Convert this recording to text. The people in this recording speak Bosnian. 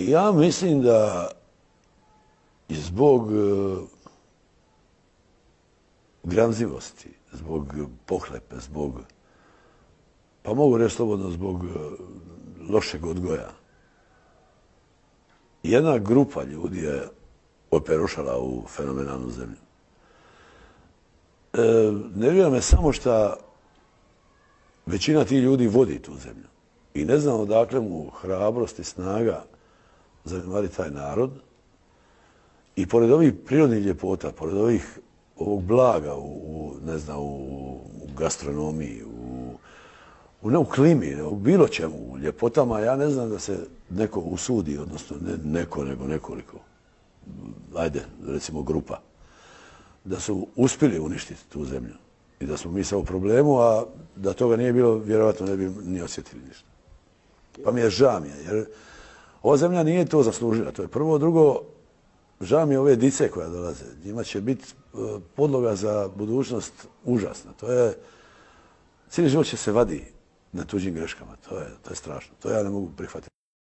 Ja mislim da je zbog gramzivosti, zbog pohlepe, pa mogu reći slobodno zbog lošeg odgoja, jedna grupa ljudi je operušala u fenomenalnu zemlju. Nervira me samo što većina tih ljudi vodi tu zemlju. I ne znam odakle mu hrabrost i snaga zanemariti taj narod. I pored ovih prirodnih ljepota, pored ovog blaga u gastronomiji, u klimi, u bilo čemu, u ljepotama, ja ne znam da se neko usudi, odnosno ne neko, nego nekoliko, ajde, recimo grupa, da su uspjeli uništiti tu zemlju i da smo mi sad u problemu, a da toga nije bilo, vjerojatno ne bi ni osjetili ništa. Pa mi je žao, jer ova zemlja nije to zaslužila, to je prvo. Drugo, žao mi je ove dice koja dolaze. Njima će biti podloga za budućnost užasna. Cijeli život će se vadi na tuđim greškama. To je strašno. To ja ne mogu prihvatiti.